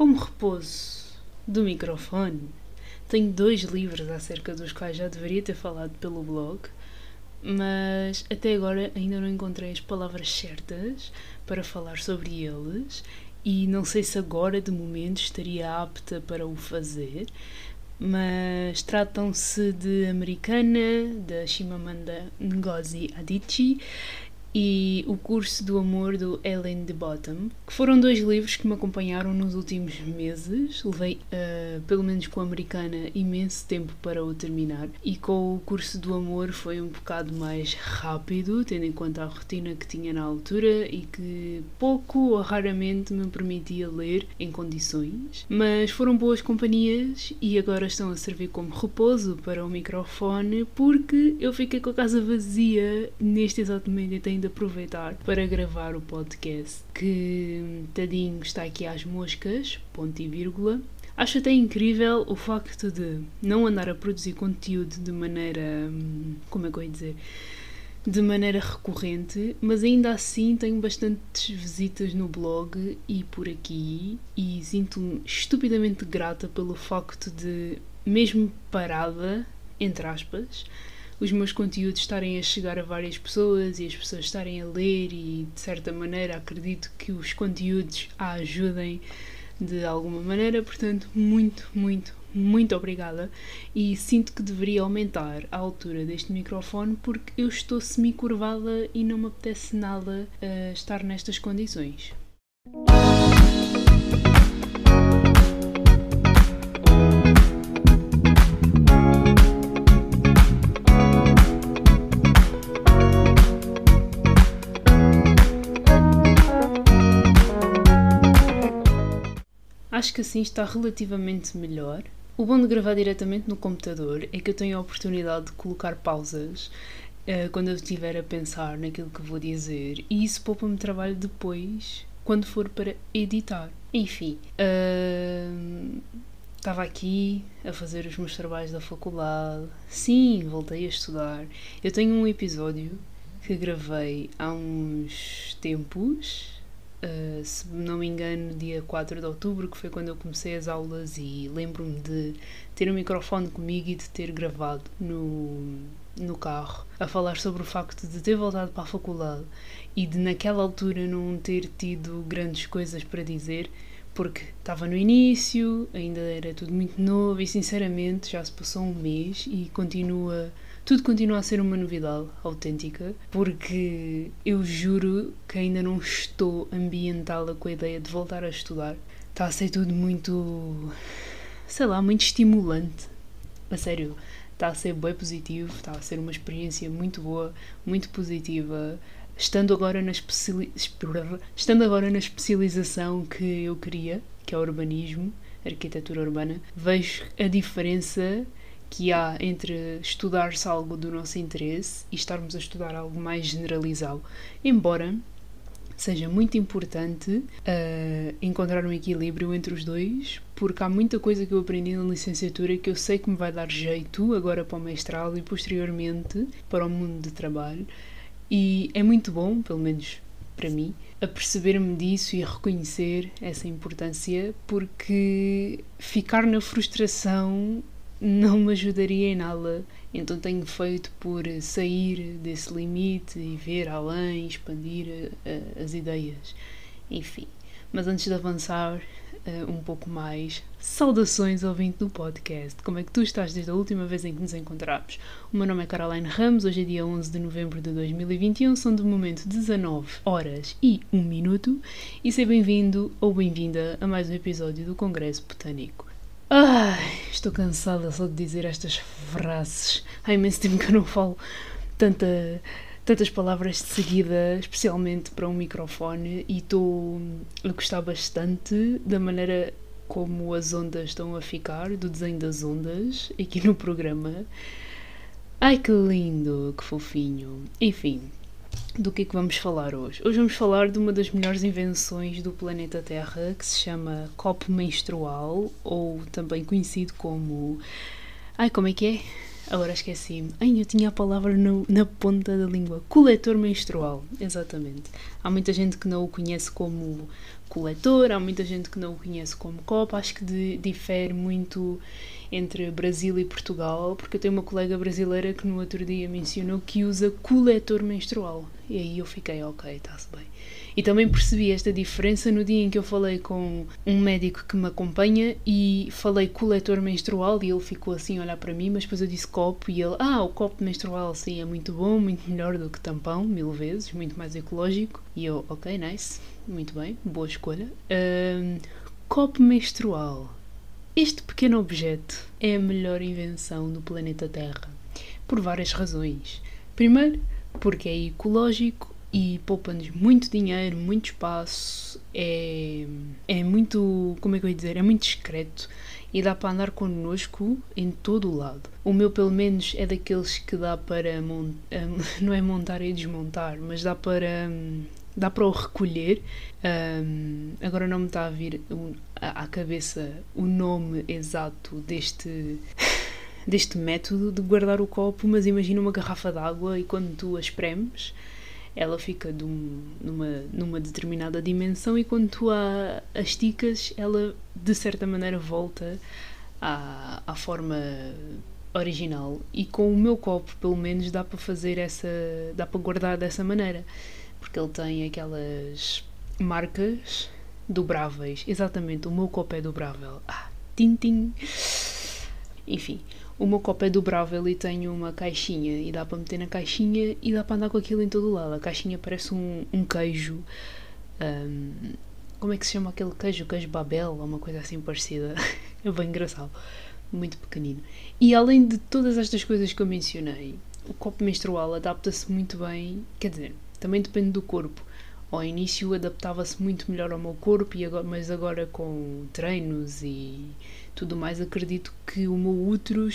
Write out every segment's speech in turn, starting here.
Como repouso do microfone, tenho 2 livros acerca dos quais já deveria ter falado pelo blog, mas até agora ainda não encontrei as palavras certas para falar sobre eles e não sei se agora, de momento, estaria apta para o fazer, mas tratam-se de Americana, da Chimamanda Ngozi Adichie, e O Curso do Amor, do Alain de Botton, que foram 2 livros que me acompanharam nos últimos meses. Levei, pelo menos com a Americana, imenso tempo para o terminar, e com O Curso do Amor foi um bocado mais rápido, tendo em conta a rotina que tinha na altura e que pouco ou raramente me permitia ler em condições, mas foram boas companhias e agora estão a servir como repouso para o microfone, porque eu fiquei com a casa vazia neste exato momento e tenho de aproveitar para gravar o podcast, que tadinho está aqui às moscas, ponto e vírgula. Acho até incrível o facto de não andar a produzir conteúdo de maneira, como é que eu ia dizer, de maneira recorrente, mas ainda assim tenho bastantes visitas no blog e por aqui, e sinto-me estupidamente grata pelo facto de, mesmo parada, entre aspas, os meus conteúdos estarem a chegar a várias pessoas e as pessoas estarem a ler, e de certa maneira acredito que os conteúdos a ajudem de alguma maneira. Portanto, muito obrigada, e sinto que deveria aumentar a altura deste microfone porque eu estou semi-curvada e não me apetece nada estar nestas condições. Acho que assim está relativamente melhor. O bom de gravar diretamente no computador é que eu tenho a oportunidade de colocar pausas quando eu estiver a pensar naquilo que vou dizer, e isso poupa-me trabalho depois, quando for para editar. Enfim, estava aqui a fazer os meus trabalhos da faculdade. Sim, voltei a estudar. Eu tenho um episódio que gravei há uns tempos, se não me engano, dia 4 de outubro, que foi quando eu comecei as aulas, e lembro-me de ter um microfone comigo e de ter gravado no carro, a falar sobre o facto de ter voltado para a faculdade e de naquela altura não ter tido grandes coisas para dizer, porque estava no início, ainda era tudo muito novo e sinceramente já se passou um mês e tudo continua a ser uma novidade autêntica, porque eu juro que ainda não estou ambientada com a ideia de voltar a estudar. Está a ser tudo muito, muito estimulante. A sério, está a ser bem positivo, está a ser uma experiência muito boa, muito positiva. Estando agora na especialização que eu queria, que é o urbanismo, arquitetura urbana, vejo a diferença que há entre estudar-se algo do nosso interesse e estarmos a estudar algo mais generalizado. Embora seja muito importante encontrar um equilíbrio entre os dois, porque há muita coisa que eu aprendi na licenciatura que eu sei que me vai dar jeito agora para o mestrado e posteriormente para o mundo de trabalho, e é muito bom, pelo menos para mim, aperceber-me disso e reconhecer essa importância, porque ficar na frustração não me ajudaria em nada. Então tenho feito por sair desse limite e ver além, expandir as ideias. Enfim, mas antes de avançar um pouco mais, saudações ouvinte do podcast. Como é que tu estás desde a última vez em que nos encontramos? O meu nome é Caroline Ramos, hoje é dia 11 de novembro de 2021, são de momento 19 horas e 1 minuto, e seja bem-vindo ou bem-vinda a mais um episódio do Congresso Botânico. Estou cansada só de dizer estas frases. Há imenso tempo que eu não falo tantas palavras de seguida, especialmente para um microfone, e estou a gostar bastante da maneira como as ondas estão a ficar, do desenho das ondas aqui no programa. Ai, que lindo, que fofinho. Enfim, do que é que vamos falar hoje? Hoje vamos falar de uma das melhores invenções do planeta Terra, que se chama copo menstrual, ou também conhecido como... como é que é? Agora esqueci-me. Ai, eu tinha a palavra na ponta da língua. Coletor menstrual, exatamente. Há muita gente que não o conhece como coletor, há muita gente que não o conhece como copo. Acho que difere muito entre Brasil e Portugal, porque eu tenho uma colega brasileira que no outro dia mencionou que usa coletor menstrual. E aí eu fiquei, ok, está-se bem. E também percebi esta diferença no dia em que eu falei com um médico que me acompanha e falei coletor menstrual e ele ficou assim a olhar para mim, mas depois eu disse copo e ele, o copo menstrual sim é muito bom, muito melhor do que tampão, 1000 vezes, muito mais ecológico. E eu, ok, nice, muito bem, boa escolha. Copo menstrual. Este pequeno objeto é a melhor invenção do planeta Terra, por várias razões. Primeiro, porque é ecológico e poupa-nos muito dinheiro, muito espaço, é muito, como é que eu ia dizer, é muito discreto e dá para andar connosco em todo o lado. O meu, pelo menos, é daqueles que dá para, não é montar e desmontar, mas dá para o recolher. Agora não me está a vir à cabeça o nome exato deste método de guardar o copo, mas imagina uma garrafa de água e quando tu a espremes, ela fica numa determinada dimensão e quando tu a esticas, ela de certa maneira volta à forma original. E com o meu copo, pelo menos, dá para guardar dessa maneira, porque ele tem aquelas marcas dobráveis. Exatamente, o meu copo é dobrável. Tintim. Enfim, o meu copo é dobrável e tem uma caixinha e dá para meter na caixinha e dá para andar com aquilo em todo o lado. A caixinha parece um queijo. Como é que se chama aquele queijo? Queijo Babel ou uma coisa assim parecida. É bem engraçado. Muito pequenino. E além de todas estas coisas que eu mencionei, o copo menstrual adapta-se muito bem. Quer dizer, também depende do corpo. Ao início adaptava-se muito melhor ao meu corpo, mas agora com treinos e tudo mais, acredito que o meu útero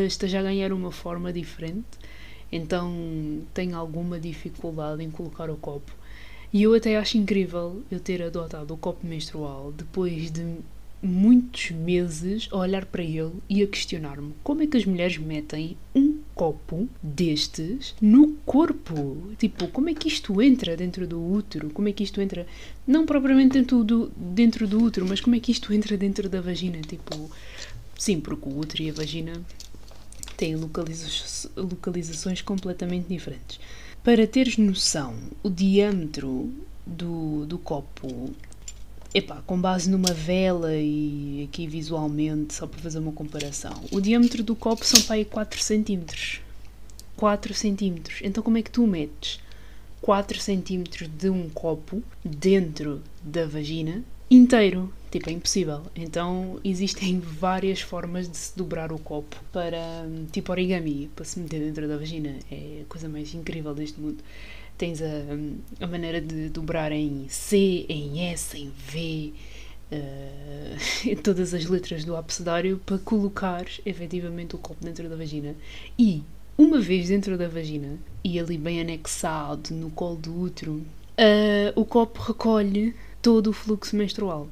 esteja a ganhar uma forma diferente, então tenho alguma dificuldade em colocar o copo. E eu até acho incrível eu ter adotado o copo menstrual depois de muitos meses a olhar para ele e a questionar-me como é que as mulheres metem um copo destes no corpo. Tipo, como é que isto entra dentro do útero? Como é que isto entra, não propriamente dentro do útero, mas como é que isto entra dentro da vagina? Tipo, sim, porque o útero e a vagina têm localizações completamente diferentes. Para teres noção, o diâmetro do copo, com base numa vela e aqui visualmente, só para fazer uma comparação, o diâmetro do copo são para aí 4 cm. 4 cm. Então como é que tu metes 4 cm de um copo dentro da vagina inteiro? Tipo, é impossível. Então existem várias formas de se dobrar o copo para, tipo origami, para se meter dentro da vagina. É a coisa mais incrível deste mundo. Tens a maneira de dobrar em C, em S, em V, em todas as letras do abecedário para colocar efetivamente o copo dentro da vagina. E, uma vez dentro da vagina, e ali bem anexado no colo do útero, o copo recolhe todo o fluxo menstrual.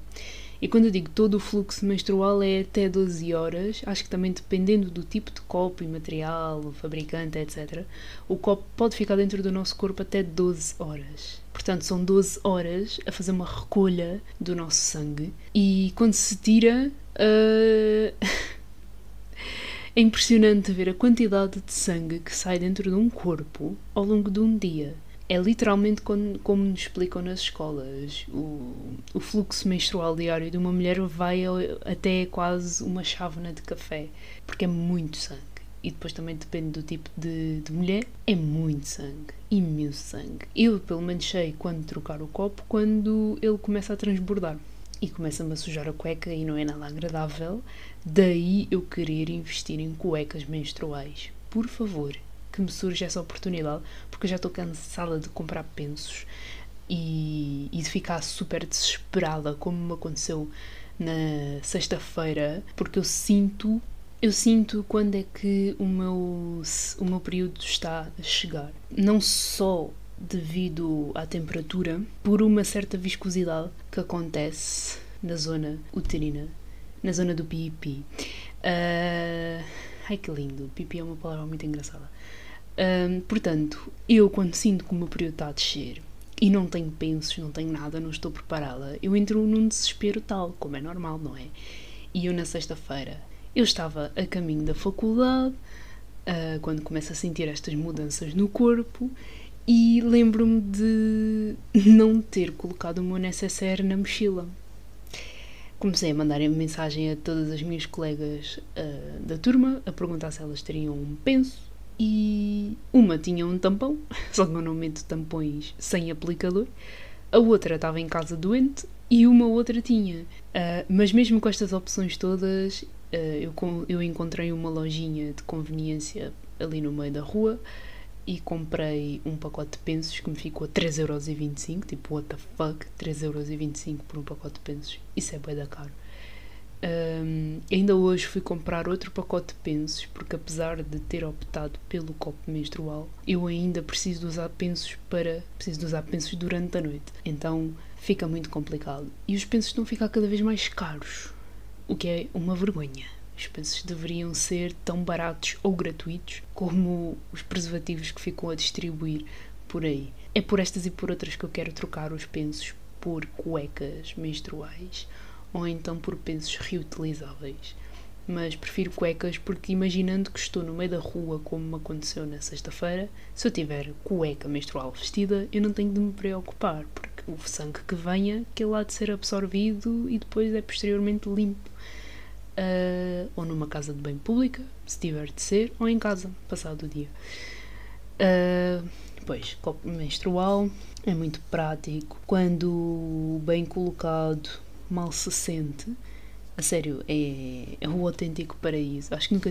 E quando eu digo todo o fluxo menstrual é até 12 horas, acho que também dependendo do tipo de copo e material, o fabricante, etc. O copo pode ficar dentro do nosso corpo até 12 horas. Portanto, são 12 horas a fazer uma recolha do nosso sangue. E quando se tira, é impressionante ver a quantidade de sangue que sai dentro de um corpo ao longo de um dia. É literalmente como nos explicam nas escolas. O fluxo menstrual diário de uma mulher vai até quase uma chávena de café, porque é muito sangue. E depois também depende do tipo de mulher, é muito sangue, imenso sangue. Eu pelo menos sei quando trocar o copo, quando ele começa a transbordar. E começa-me a sujar a cueca e não é nada agradável. Daí eu querer investir em cuecas menstruais. Por favor, que me surge essa oportunidade, porque eu já estou cansada de comprar pensos e de ficar super desesperada, como me aconteceu na sexta-feira, porque eu sinto quando é que o meu período está a chegar. Não só devido à temperatura, por uma certa viscosidade que acontece na zona uterina, na zona do pipi. Ai que lindo, pipi é uma palavra muito engraçada. Portanto, eu quando sinto que o meu período está a descer e não tenho pensos, não tenho nada, não estou preparada, eu entro num desespero tal, como é normal, não é? E eu na sexta-feira, eu estava a caminho da faculdade, quando começo a sentir estas mudanças no corpo, e lembro-me de não ter colocado o meu necessaire na mochila. Comecei a mandar mensagem a todas as minhas colegas da turma, a perguntar se elas teriam um penso, e uma tinha um tampão, só que eu não meto tampões sem aplicador, a outra estava em casa doente e uma outra tinha. Mas mesmo com estas opções todas, eu encontrei uma lojinha de conveniência ali no meio da rua e comprei um pacote de pensos que me ficou a 3,25€, tipo, what the fuck, 3,25€ por um pacote de pensos, isso é bué da caro. Ainda hoje fui comprar outro pacote de pensos, porque apesar de ter optado pelo copo menstrual, eu ainda preciso de usar pensos durante a noite, então fica muito complicado. E os pensos estão a ficar cada vez mais caros, o que é uma vergonha. Os pensos deveriam ser tão baratos ou gratuitos como os preservativos que ficam a distribuir por aí. É por estas e por outras que eu quero trocar os pensos por cuecas menstruais ou então por pensos reutilizáveis. Mas prefiro cuecas porque, imaginando que estou no meio da rua, como me aconteceu na sexta-feira, se eu tiver cueca menstrual vestida, eu não tenho de me preocupar, porque o sangue que venha, que ele há de ser absorvido e depois é posteriormente limpo. Ou numa casa de banho pública, se tiver de ser, ou em casa, passado o dia. Pois, copo menstrual é muito prático. Quando bem colocado, mal se sente. A sério, é o autêntico paraíso. Acho que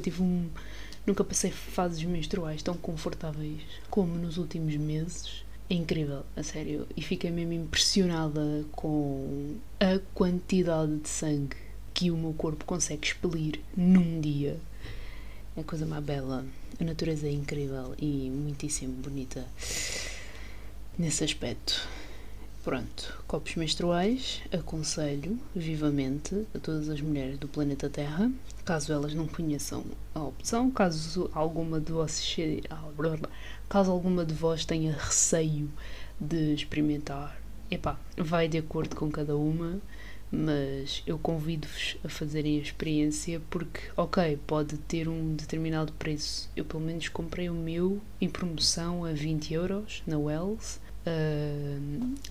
nunca passei fases menstruais tão confortáveis como nos últimos meses. É incrível, a sério. E fiquei mesmo impressionada com a quantidade de sangue que o meu corpo consegue expelir num dia. É a coisa mais bela. A natureza é incrível e muitíssimo bonita nesse aspecto. Pronto, copos menstruais, aconselho vivamente a todas as mulheres do planeta Terra, caso elas não conheçam a opção, caso alguma de vós tenha receio de experimentar. Vai de acordo com cada uma, mas eu convido-vos a fazerem a experiência porque, ok, pode ter um determinado preço. Eu pelo menos comprei o meu em promoção a 20€ na Wells.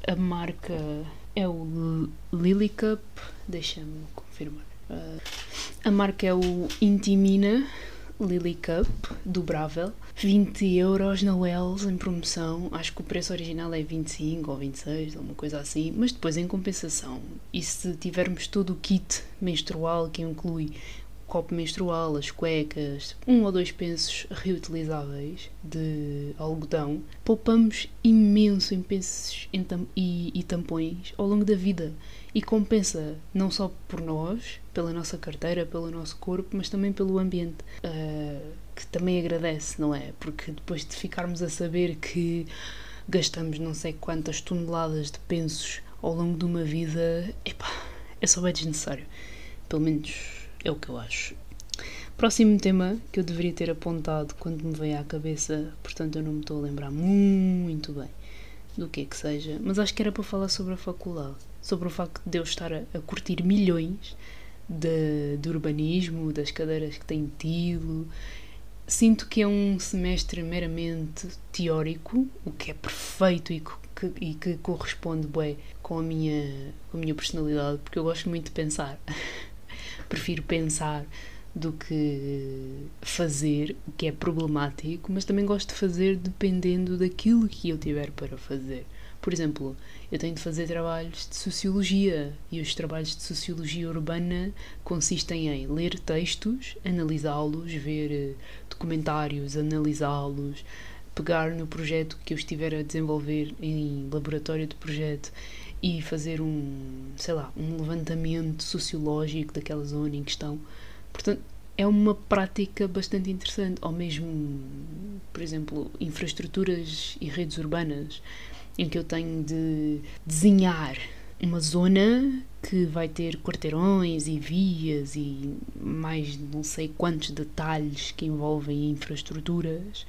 A marca é o Lily Cup, deixa-me confirmar. A marca é o Intimina Lily Cup, dobrável, 20€ na Wells em promoção. Acho que o preço original é 25 ou 26, uma coisa assim, mas depois em compensação, e se tivermos todo o kit menstrual que inclui o copo menstrual, as cuecas, 1 ou 2 pensos reutilizáveis de algodão, poupamos imenso em pensos e tampões ao longo da vida. E compensa não só por nós, pela nossa carteira, pelo nosso corpo, mas também pelo ambiente, que também agradece, não é? Porque depois de ficarmos a saber que gastamos não sei quantas toneladas de pensos ao longo de uma vida, é só bem desnecessário. Pelo menos é o que eu acho. Próximo tema que eu deveria ter apontado quando me veio à cabeça, portanto eu não me estou a lembrar muito bem do que é que seja, mas acho que era para falar sobre a faculdade, sobre o facto de eu estar a curtir milhões de urbanismo, das cadeiras que tenho tido. Sinto que é um semestre meramente teórico, o que é perfeito e que corresponde bem com a minha personalidade, porque eu gosto muito de pensar. Prefiro pensar do que fazer, o que é problemático, mas também gosto de fazer dependendo daquilo que eu tiver para fazer. Por exemplo, eu tenho de fazer trabalhos de sociologia e os trabalhos de sociologia urbana consistem em ler textos, analisá-los, ver documentários, analisá-los, pegar no projeto que eu estiver a desenvolver em laboratório de projeto e fazer um levantamento sociológico daquela zona em questão. Portanto, é uma prática bastante interessante. Ou mesmo, por exemplo, infraestruturas e redes urbanas, em que eu tenho de desenhar uma zona que vai ter quarteirões e vias e mais não sei quantos detalhes que envolvem infraestruturas.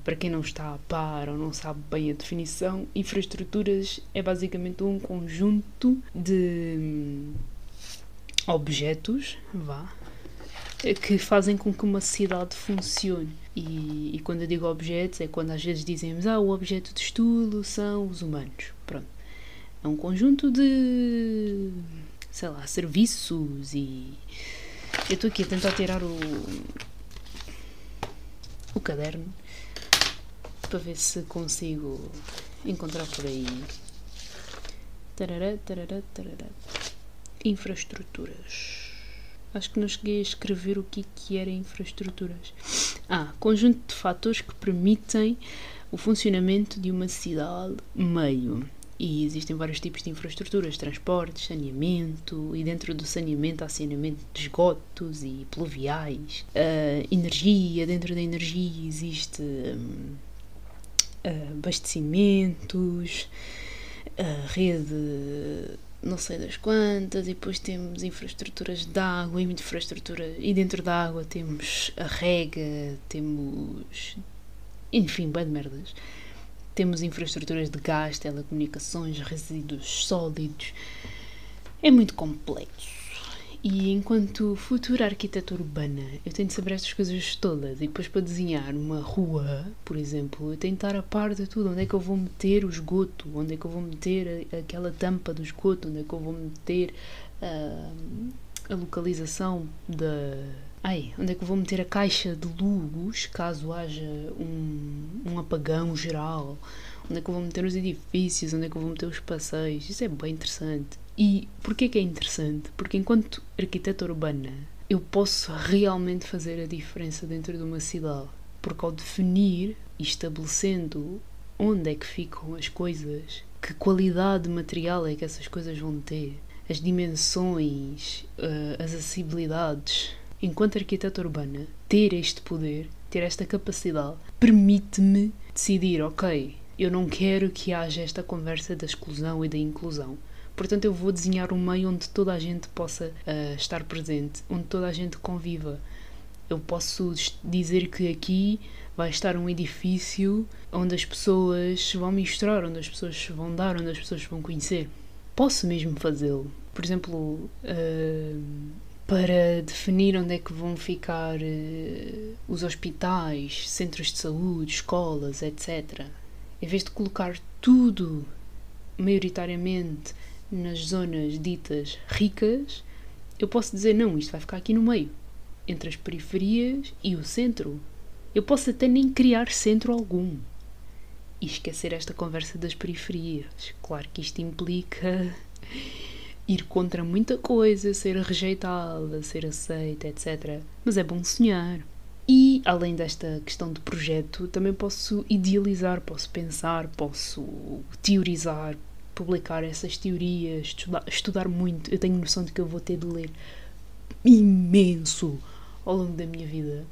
Para quem não está a par ou não sabe bem a definição, infraestruturas é basicamente um conjunto de objetos, que fazem com que uma cidade funcione. E quando eu digo objetos, é quando às vezes dizemos o objeto de estudo são os humanos. Pronto. É um conjunto de, sei lá, serviços e... Eu estou aqui a tentar tirar o caderno para ver se consigo encontrar por aí. Tarará. Infraestruturas. Acho que não cheguei a escrever o que era infraestruturas. Conjunto de fatores que permitem o funcionamento de uma cidade-meio. E existem vários tipos de infraestruturas, transportes, saneamento, e dentro do saneamento há saneamento de esgotos e pluviais, energia, dentro da energia existe abastecimentos, rede não sei das quantas, e depois temos infraestruturas de água e dentro da água temos a rega, temos, enfim, bem de merdas. Temos infraestruturas de gás, telecomunicações, resíduos sólidos. É muito complexo. E enquanto futura arquitetura urbana, eu tenho de saber estas coisas todas. E depois para desenhar uma rua, por exemplo, eu tenho de estar a par de tudo. Onde é que eu vou meter o esgoto? Onde é que eu vou meter aquela tampa do esgoto? Onde é que eu vou meter a localização onde é que eu vou meter a caixa de luz caso haja um apagão geral? Onde é que eu vou meter os edifícios? Onde é que eu vou meter os passeios? Isso é bem interessante. E porquê que é interessante? Porque enquanto arquiteta urbana eu posso realmente fazer a diferença dentro de uma cidade. Porque ao definir e estabelecendo onde é que ficam as coisas, que qualidade de material é que essas coisas vão ter, as dimensões, as acessibilidades... Enquanto arquiteta urbana, ter este poder, ter esta capacidade, permite-me decidir, ok, eu não quero que haja esta conversa da exclusão e da inclusão. Portanto, eu vou desenhar um meio onde toda a gente possa estar presente, onde toda a gente conviva. Eu posso dizer que aqui vai estar um edifício onde as pessoas se vão misturar, onde as pessoas se vão dar, onde as pessoas se vão conhecer. Posso mesmo fazê-lo. Por exemplo... para definir onde é que vão ficar os hospitais, centros de saúde, escolas, etc. Em vez de colocar tudo, maioritariamente, nas zonas ditas ricas, eu posso dizer, não, isto vai ficar aqui no meio, entre as periferias e o centro. Eu posso até nem criar centro algum. E esquecer esta conversa das periferias. Claro que isto implica... ir contra muita coisa, ser rejeitada, ser aceita, etc. Mas é bom sonhar. E, além desta questão de projeto, também posso idealizar, posso pensar, posso teorizar, publicar essas teorias, estudar muito. Eu tenho noção de que eu vou ter de ler imenso ao longo da minha vida.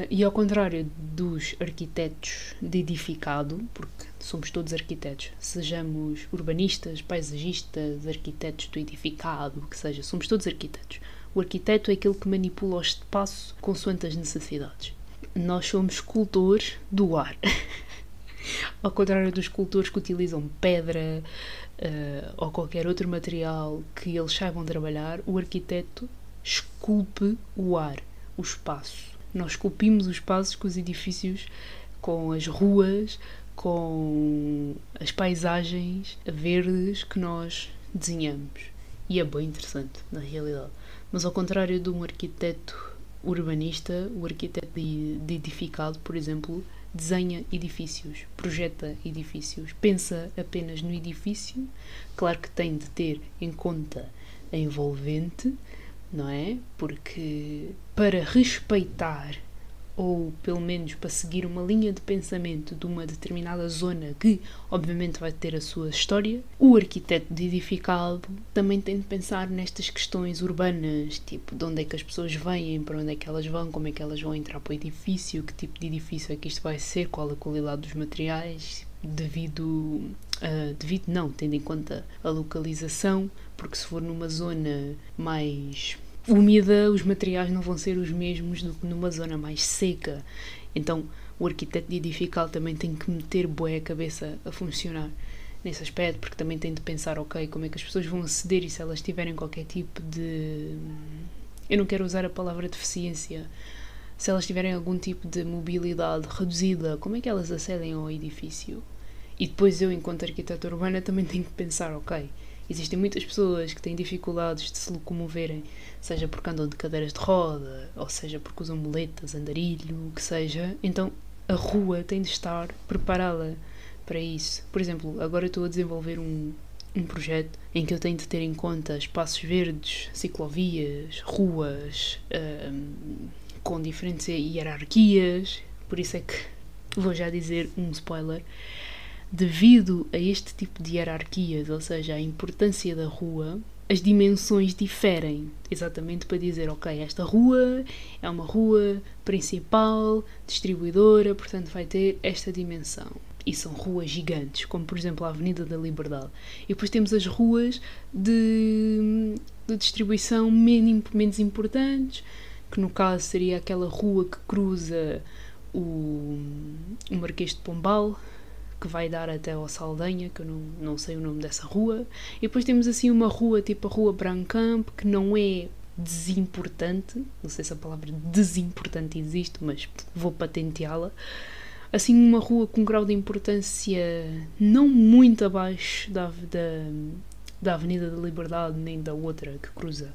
E ao contrário dos arquitetos de edificado, porque somos todos arquitetos, sejamos urbanistas, paisagistas, arquitetos do edificado, o que seja, somos todos arquitetos. O arquiteto é aquele que manipula o espaço consoante as necessidades. Nós somos escultores do ar. Ao contrário dos escultores que utilizam pedra ou qualquer outro material que eles saibam trabalhar, o arquiteto esculpe o ar, o espaço. Nós esculpimos os espaços com os edifícios, com as ruas, com as paisagens verdes que nós desenhamos. E é bem interessante, na realidade. Mas ao contrário de um arquiteto urbanista, o arquiteto de edificado, por exemplo, desenha edifícios, projeta edifícios, pensa apenas no edifício. Claro que tem de ter em conta a envolvente, não é? Porque para respeitar, ou pelo menos para seguir uma linha de pensamento de uma determinada zona que obviamente vai ter a sua história, o arquiteto de edificado também tem de pensar nestas questões urbanas, tipo de onde é que as pessoas vêm, para onde é que elas vão, como é que elas vão entrar para o edifício, que tipo de edifício é que isto vai ser, qual a qualidade dos materiais, tendo em conta a localização, porque se for numa zona mais úmida, os materiais não vão ser os mesmos do que numa zona mais seca. Então o arquiteto de edifical também tem que meter bué a cabeça a funcionar nesse aspecto, porque também tem de pensar, ok, como é que as pessoas vão aceder e se elas tiverem qualquer tipo de... Eu não quero usar a palavra deficiência. Se elas tiverem algum tipo de mobilidade reduzida, como é que elas acedem ao edifício? E depois eu, enquanto arquiteta urbana, também tenho que pensar, ok, existem muitas pessoas que têm dificuldades de se locomoverem, seja porque andam de cadeiras de roda, ou seja porque usam muletas, andarilho, o que seja. Então a rua tem de estar preparada para isso. Por exemplo, agora estou a desenvolver um projeto em que eu tenho de ter em conta espaços verdes, ciclovias, ruas, com diferentes hierarquias. Por isso é que vou já dizer um spoiler. Devido a este tipo de hierarquias, ou seja, a importância da rua, as dimensões diferem, exatamente para dizer, ok, esta rua é uma rua principal, distribuidora, portanto vai ter esta dimensão. E são ruas gigantes, como por exemplo a Avenida da Liberdade. E depois temos as ruas de distribuição menos importantes, que no caso seria aquela rua que cruza o Marquês de Pombal, que vai dar até ao Saldanha, que eu não sei o nome dessa rua. E depois temos assim uma rua, tipo a Rua Brancamp, que não é desimportante, não sei se a palavra desimportante existe, mas vou patenteá-la. Assim, uma rua com um grau de importância não muito abaixo da Avenida da Liberdade, nem da outra que cruza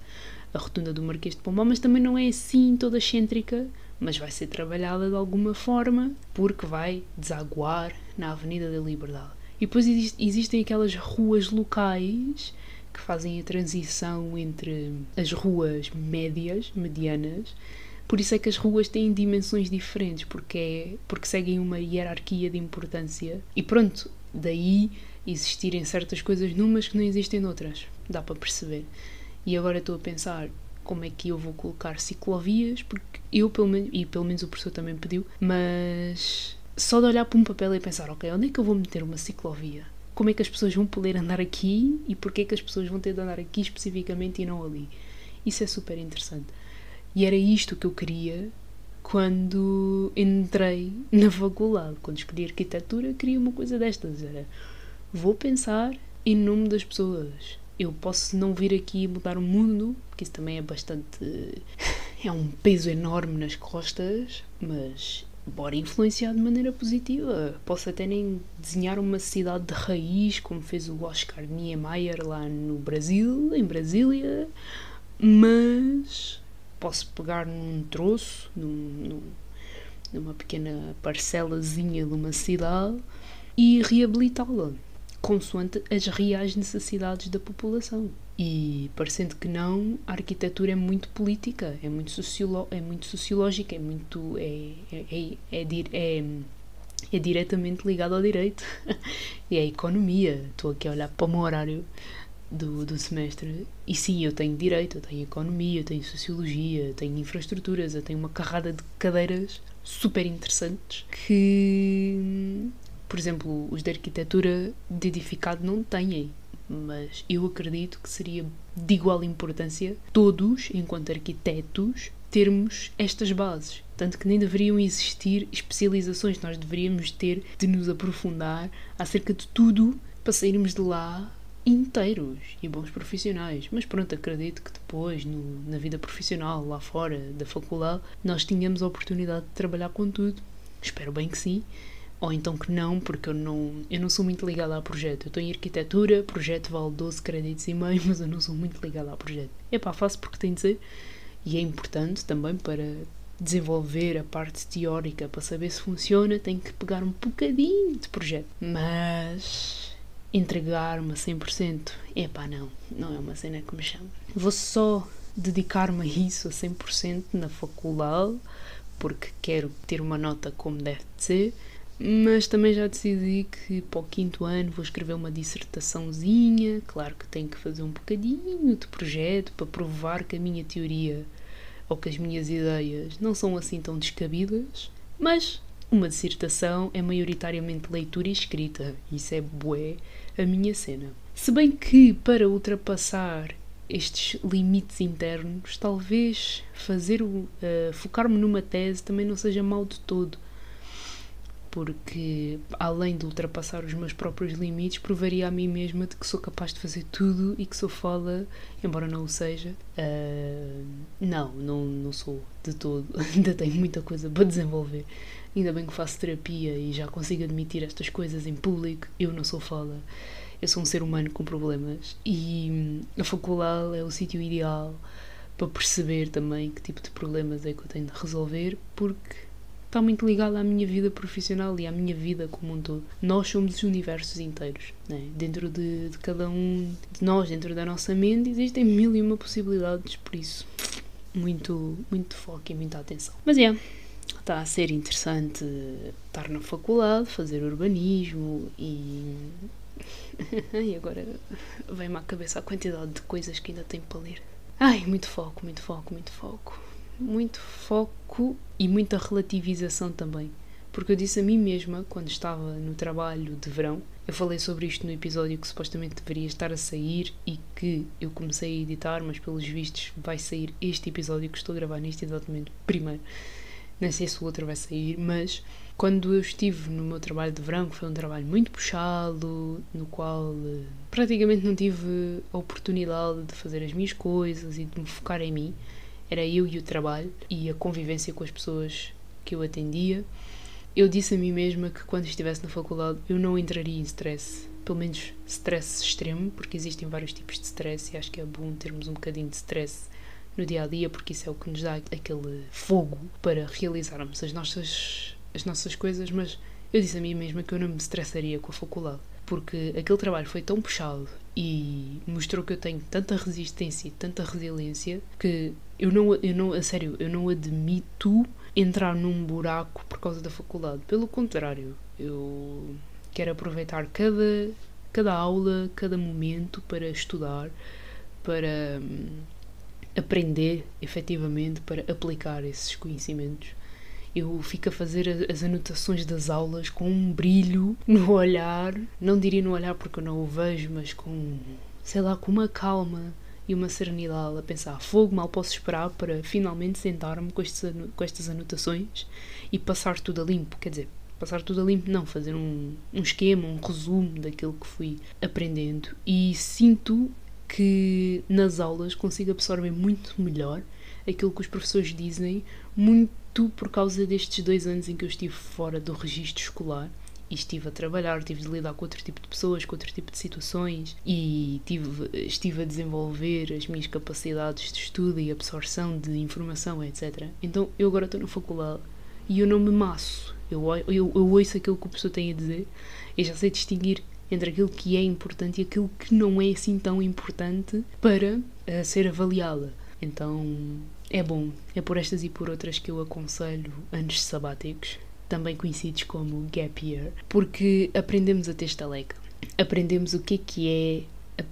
a rotunda do Marquês de Pombal, mas também não é assim toda excêntrica, mas vai ser trabalhada de alguma forma, porque vai desaguar na Avenida da Liberdade. E depois existem aquelas ruas locais que fazem a transição entre as ruas medianas. Por isso é que as ruas têm dimensões diferentes, porque seguem uma hierarquia de importância. E pronto, daí existirem certas coisas numas que não existem noutras. Dá para perceber. E agora estou a pensar como é que eu vou colocar ciclovias, porque eu, pelo menos o professor também pediu, mas só de olhar para um papel e pensar, ok, onde é que eu vou meter uma ciclovia? Como é que as pessoas vão poder andar aqui e porquê é que as pessoas vão ter de andar aqui especificamente e não ali? Isso é super interessante. E era isto que eu queria quando entrei na faculdade. Quando escolhi arquitetura, queria uma coisa destas. Era, vou pensar em nome das pessoas. Eu posso não vir aqui mudar o mundo, porque isso também é bastante... é um peso enorme nas costas, mas bora influenciar de maneira positiva. Posso até nem desenhar uma cidade de raiz, como fez o Oscar Niemeyer lá no Brasil, em Brasília, mas posso pegar num troço, numa pequena parcelazinha de uma cidade e reabilitá-la, consoante as reais necessidades da população. E, parecendo que não, a arquitetura é muito política, é muito sociológica, é diretamente ligada ao direito e à economia. Estou aqui a olhar para o meu horário do semestre e sim, eu tenho direito, eu tenho economia, eu tenho sociologia, eu tenho infraestruturas, eu tenho uma carrada de cadeiras super interessantes que, por exemplo, os de arquitetura de edificado não têm, mas eu acredito que seria de igual importância todos, enquanto arquitetos, termos estas bases. Tanto que nem deveriam existir especializações, nós deveríamos ter de nos aprofundar acerca de tudo para sairmos de lá inteiros e bons profissionais. Mas pronto, acredito que depois, na vida profissional, lá fora da faculdade, nós tínhamos a oportunidade de trabalhar com tudo. Espero bem que sim. Ou então que não, porque eu não sou muito ligada ao projeto. Eu estou em arquitetura, projeto vale 12 créditos e meio, mas eu não sou muito ligada ao projeto. Faço porque tem de ser. E é importante também para desenvolver a parte teórica, para saber se funciona, tenho que pegar um bocadinho de projeto. Mas entregar-me a 100%, não é uma cena que me chama. Vou só dedicar-me a isso a 100% na faculdade, porque quero ter uma nota como deve de ser, mas também já decidi que para o 5º ano vou escrever uma dissertaçãozinha. Claro que tenho que fazer um bocadinho de projeto para provar que a minha teoria ou que as minhas ideias não são assim tão descabidas, mas uma dissertação é maioritariamente leitura e escrita. Isso é bué a minha cena. Se bem que, para ultrapassar estes limites internos, talvez focar-me numa tese também não seja mau de todo. Porque, além de ultrapassar os meus próprios limites, provaria a mim mesma de que sou capaz de fazer tudo e que sou foda, embora não o seja. Não sou de todo. Ainda tenho muita coisa para desenvolver. Ainda bem que faço terapia e já consigo admitir estas coisas em público. Eu não sou foda. Eu sou um ser humano com problemas. E a faculdade é o sítio ideal para perceber também que tipo de problemas é que eu tenho de resolver, porque está muito ligado à minha vida profissional e à minha vida como um todo. Nós somos os universos inteiros, né? Dentro de cada um de nós, dentro da nossa mente, existem 1001 possibilidades, por isso muito foco e muita atenção. Mas está a ser interessante estar na faculdade, fazer urbanismo e agora vem-me à cabeça a quantidade de coisas que ainda tenho para ler. Muito foco e muita relativização também, porque eu disse a mim mesma, quando estava no trabalho de verão, eu falei sobre isto no episódio que supostamente deveria estar a sair e que eu comecei a editar, mas pelos vistos vai sair este episódio que estou a gravar neste exatamente primeiro, não sei se o outro vai sair, mas quando eu estive no meu trabalho de verão, que foi um trabalho muito puxado, no qual praticamente não tive a oportunidade de fazer as minhas coisas e de me focar em mim, era eu e o trabalho e a convivência com as pessoas que eu atendia, eu disse a mim mesma que quando estivesse na faculdade eu não entraria em stress, pelo menos stress extremo, porque existem vários tipos de stress e acho que é bom termos um bocadinho de stress no dia-a-dia, porque isso é o que nos dá aquele fogo para realizarmos as nossas coisas, mas eu disse a mim mesma que eu não me estressaria com a faculdade, porque aquele trabalho foi tão puxado e mostrou que eu tenho tanta resistência e tanta resiliência que eu não admito entrar num buraco por causa da faculdade. Pelo contrário, eu quero aproveitar cada aula, cada momento para estudar, para aprender efetivamente, para aplicar esses conhecimentos. Eu fico a fazer as anotações das aulas com um brilho no olhar, não diria no olhar porque eu não o vejo, mas com uma calma e uma serenidade, a pensar, fogo, mal posso esperar para finalmente sentar-me com estas anotações e passar tudo a limpo. Quer dizer, passar tudo a limpo não, fazer um esquema, um resumo daquilo que fui aprendendo, e sinto que nas aulas consigo absorver muito melhor aquilo que os professores dizem, muito por causa destes 2 anos em que eu estive fora do registro escolar e estive a trabalhar, tive de lidar com outro tipo de pessoas, com outro tipo de situações e estive a desenvolver as minhas capacidades de estudo e absorção de informação, etc. Então eu agora estou na faculdade e eu não me maço, eu ouço aquilo que o professor tem a dizer e já sei distinguir entre aquilo que é importante e aquilo que não é assim tão importante para ser avaliada. Então é bom, é por estas e por outras que eu aconselho anos sabáticos, também conhecidos como gap year, porque aprendemos a ter estaleca, aprendemos o que é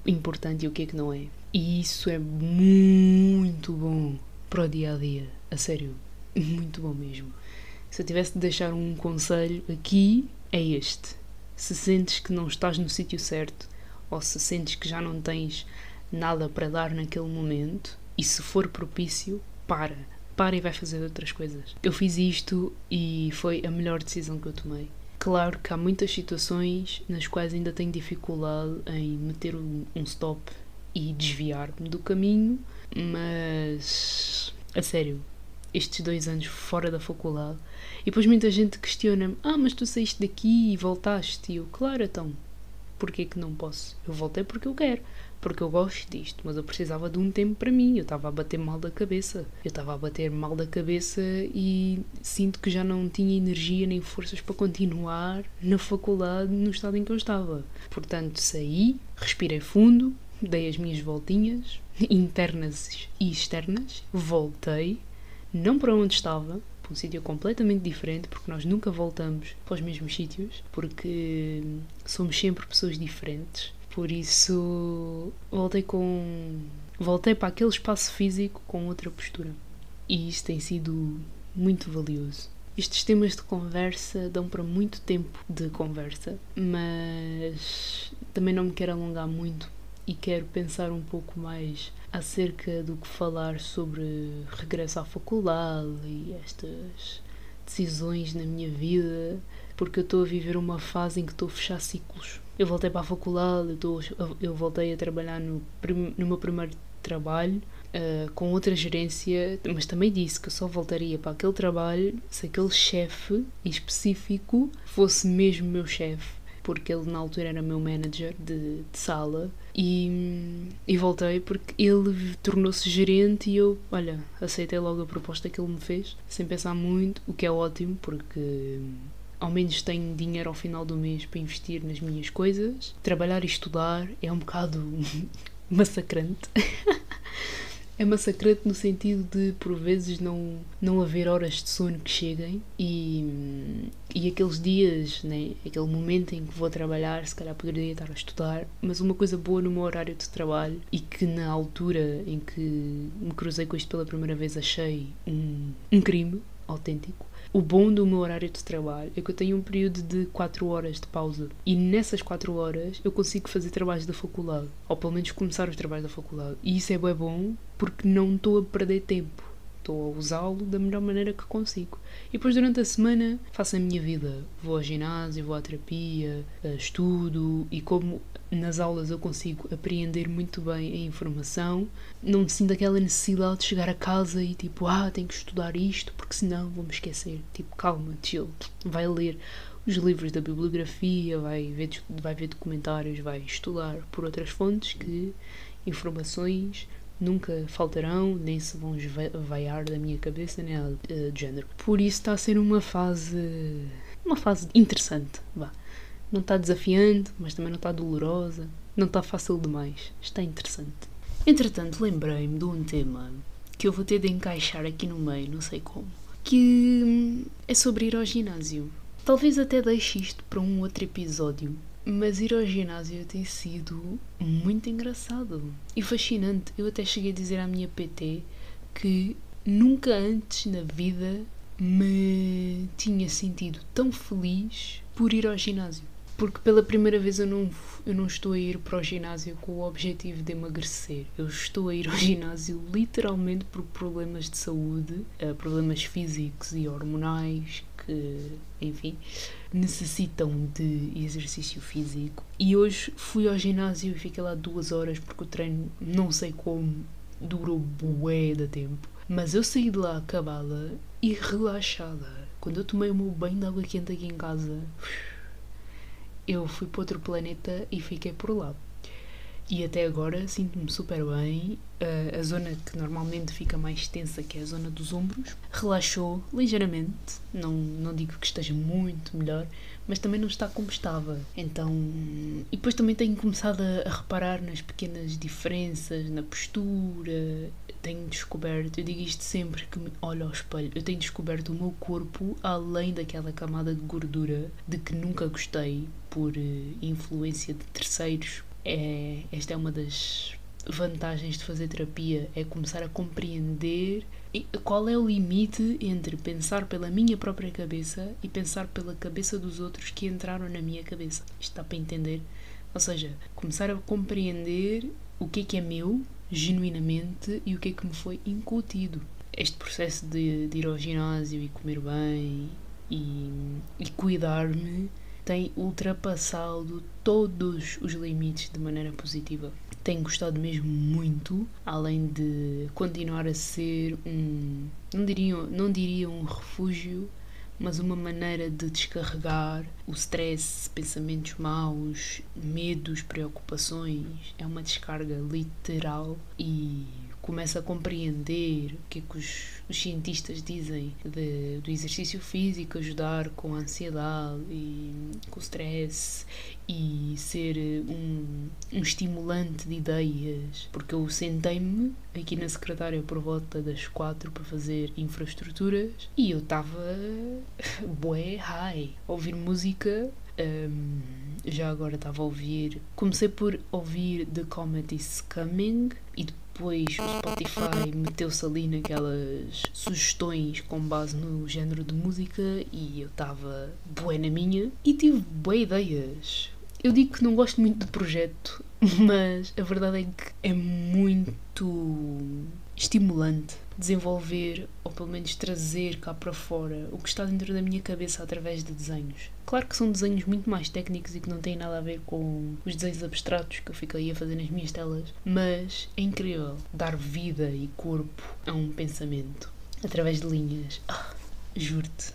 importante e o que é que não é, e isso é muito bom para o dia-a-dia, a sério, muito bom mesmo. Se eu tivesse de deixar um conselho aqui, é este: se sentes que não estás no sítio certo, ou se sentes que já não tens nada para dar naquele momento, e se for propício, para e vai fazer outras coisas. Eu fiz isto e foi a melhor decisão que eu tomei. Claro que há muitas situações nas quais ainda tenho dificuldade em meter um stop e desviar-me do caminho, mas a sério, estes 2 anos fora da faculdade, e depois muita gente questiona-me: mas tu saíste daqui e voltaste, e eu, claro, então porquê que não posso? Eu voltei porque eu quero, porque eu gosto disto, mas eu precisava de um tempo para mim, eu estava a bater mal da cabeça, e sinto que já não tinha energia nem forças para continuar na faculdade no estado em que eu estava. Portanto, saí, respirei fundo, dei as minhas voltinhas, internas e externas, voltei, não para onde estava, para um sítio completamente diferente, porque nós nunca voltamos para os mesmos sítios, porque somos sempre pessoas diferentes. Por isso, voltei para aquele espaço físico com outra postura. E isso tem sido muito valioso. Estes temas de conversa dão para muito tempo de conversa, mas também não me quero alongar muito e quero pensar um pouco mais acerca do que falar sobre regresso à faculdade e estas decisões na minha vida, porque eu estou a viver uma fase em que estou a fechar ciclos. Eu voltei para a faculdade, eu voltei a trabalhar no meu primeiro trabalho, com outra gerência, mas também disse que eu só voltaria para aquele trabalho se aquele chefe em específico fosse mesmo meu chefe, porque ele na altura era meu manager de sala, e voltei porque ele tornou-se gerente e eu, olha, aceitei logo a proposta que ele me fez, sem pensar muito, o que é ótimo, porque ao menos tenho dinheiro ao final do mês para investir nas minhas coisas. Trabalhar e estudar é um bocado massacrante. É massacrante no sentido de, por vezes, não haver horas de sono que cheguem e aqueles dias, né, aquele momento em que vou trabalhar, se calhar poderia estar a estudar, mas uma coisa boa no meu horário de trabalho e que na altura em que me cruzei com isto pela primeira vez achei um crime autêntico. O bom do meu horário de trabalho é que eu tenho um período de 4 horas de pausa e nessas 4 horas eu consigo fazer trabalhos da faculdade, ou pelo menos começar os trabalhos da faculdade, e isso é bem bom porque não estou a perder tempo, estou a usá-lo da melhor maneira que consigo. E depois durante a semana faço a minha vida, vou ao ginásio, vou à terapia, estudo, e como nas aulas eu consigo apreender muito bem a informação, não me sinto aquela necessidade de chegar a casa e tipo, tenho que estudar isto porque senão vou-me esquecer. Tipo, calma, chill, vai ler os livros da bibliografia, vai ver documentários, vai estudar por outras fontes que informações nunca faltarão, nem se vão vaiar da minha cabeça, nem nada de género. Por isso está a ser uma fase interessante, vá. Não está desafiante, mas também não está dolorosa, não está fácil demais, está interessante. Entretanto, lembrei-me de um tema que eu vou ter de encaixar aqui no meio, não sei como, que é sobre ir ao ginásio. Talvez até deixe isto para um outro episódio, mas ir ao ginásio tem sido muito engraçado e fascinante. Eu até cheguei a dizer à minha PT que nunca antes na vida me tinha sentido tão feliz por ir ao ginásio. Porque pela primeira vez eu não estou a ir para o ginásio com o objetivo de emagrecer. Eu estou a ir ao ginásio literalmente por problemas de saúde, problemas físicos e hormonais que, enfim, necessitam de exercício físico. E hoje fui ao ginásio e fiquei lá 2 horas porque o treino, não sei como, durou bué de tempo. Mas eu saí de lá acabada e relaxada. Quando eu tomei o meu banho de água quente aqui em casa, eu fui para outro planeta e fiquei por lá. E até agora sinto-me super bem. A zona que normalmente fica mais tensa, que é a zona dos ombros, relaxou ligeiramente. Não digo que esteja muito melhor, mas também não está como estava. Então, e depois também tenho começado a reparar nas pequenas diferenças, na postura. Tenho descoberto, eu digo isto sempre que me olho ao espelho, eu tenho descoberto o meu corpo além daquela camada de gordura de que nunca gostei por influência de terceiros. Esta é uma das vantagens de fazer terapia, é começar a compreender qual é o limite entre pensar pela minha própria cabeça e pensar pela cabeça dos outros que entraram na minha cabeça. Isto dá para entender? Ou seja, começar a compreender o que é meu, genuinamente, e o que é que me foi incutido. Este processo de ir ao ginásio e comer bem e cuidar-me tem ultrapassado todos os limites de maneira positiva. Tenho gostado mesmo muito, além de continuar a ser não diria um refúgio, mas uma maneira de descarregar o stress, pensamentos maus, medos, preocupações. É uma descarga literal e começo a compreender o que é que os cientistas dizem do exercício físico ajudar com a ansiedade e com o stress e ser um estimulante de ideias, porque eu sentei-me aqui na secretária por volta das 4 para fazer infraestruturas e eu estava bué high, a ouvir música. Já agora estava a ouvir, comecei por ouvir The Comet is Coming e depois o Spotify meteu-se ali naquelas sugestões com base no género de música e eu estava bué na minha e tive bué ideias. Eu digo que não gosto muito de projeto, mas a verdade é que é muito estimulante desenvolver, ou pelo menos trazer cá para fora, o que está dentro da minha cabeça através de desenhos. Claro que são desenhos muito mais técnicos e que não têm nada a ver com os desenhos abstratos que eu fiquei a fazer nas minhas telas, mas é incrível dar vida e corpo a um pensamento através de linhas. Juro-te.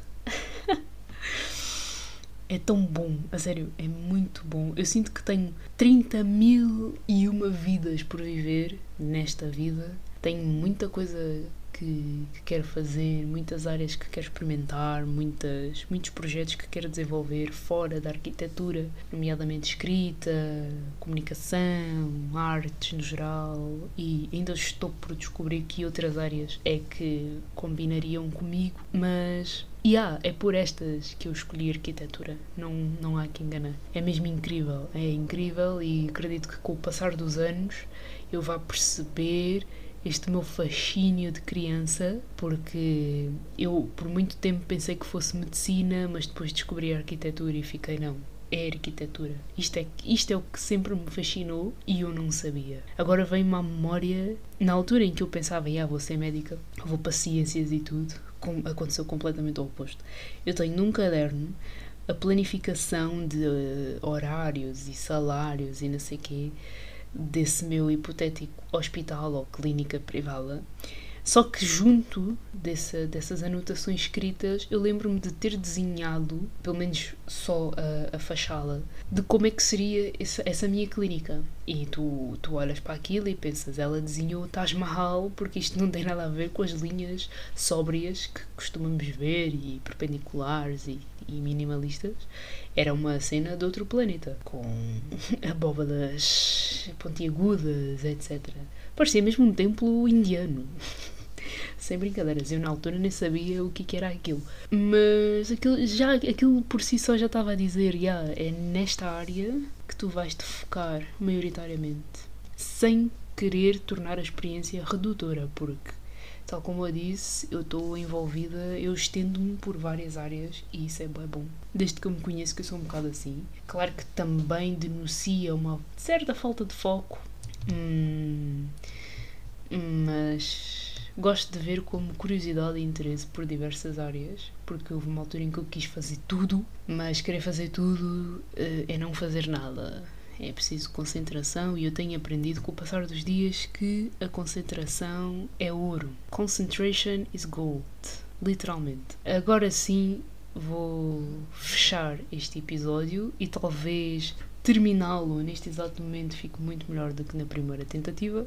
É tão bom, a sério, é muito bom. Eu sinto que tenho 30.001 vidas por viver nesta vida. Tenho muita coisa que quero fazer, muitas áreas que quero experimentar, muitos projetos que quero desenvolver fora da arquitetura, nomeadamente escrita, comunicação, artes no geral, e ainda estou por descobrir que outras áreas é que combinariam comigo, mas é por estas que eu escolhi arquitetura, não há que enganar. É mesmo incrível, e acredito que com o passar dos anos eu vá perceber este meu fascínio de criança, porque eu por muito tempo pensei que fosse medicina, mas depois descobri a arquitetura e fiquei, não, é arquitetura. Isto é o que sempre me fascinou e eu não sabia. Agora vem-me à memória, na altura em que eu pensava, vou ser médica, vou para ciências e tudo, aconteceu completamente o oposto. Eu tenho num caderno a planificação de horários e salários e não sei o quê, desse meu hipotético hospital ou clínica privada. Só que junto dessas anotações escritas, eu lembro-me de ter desenhado, pelo menos só a fachada, de como é que seria essa minha clínica. E tu olhas para aquilo e pensas, ela desenhou o Taj Mahal, porque isto não tem nada a ver com as linhas sóbrias que costumamos ver, e perpendiculares e minimalistas. Era uma cena de outro planeta, com abóbadas pontiagudas, etc. Parecia mesmo um templo indiano. Sem brincadeiras, eu na altura nem sabia o que era aquilo. Mas aquilo por si só já estava a dizer, é nesta área que tu vais te focar maioritariamente, sem querer tornar a experiência redutora, porque, tal como eu disse, eu estou envolvida, eu estendo-me por várias áreas e isso é bem bom. Desde que eu me conheço, que eu sou um bocado assim. Claro que também denuncia uma certa falta de foco, mas gosto de ver como curiosidade e interesse por diversas áreas, porque houve uma altura em que eu quis fazer tudo, mas querer fazer tudo é não fazer nada. É preciso concentração e eu tenho aprendido com o passar dos dias que a concentração é ouro. Concentration is gold. Literalmente. Agora sim vou fechar este episódio e talvez terminá-lo neste exato momento fique muito melhor do que na primeira tentativa.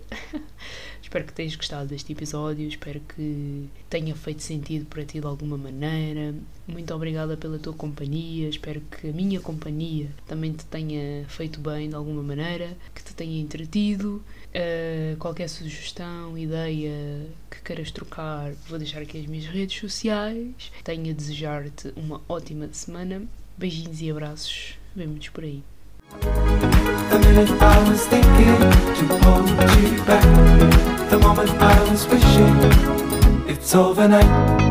Espero que tenhas gostado deste episódio, espero que tenha feito sentido para ti de alguma maneira. Muito obrigada pela tua companhia, espero que a minha companhia também te tenha feito bem de alguma maneira, que te tenha entretido. Qualquer sugestão, ideia que queiras trocar, vou deixar aqui as minhas redes sociais. Tenho a desejar-te uma ótima semana. Beijinhos e abraços, vemo-nos por aí. The minute I was thinking to hold you back, the moment I was wishing it's overnight.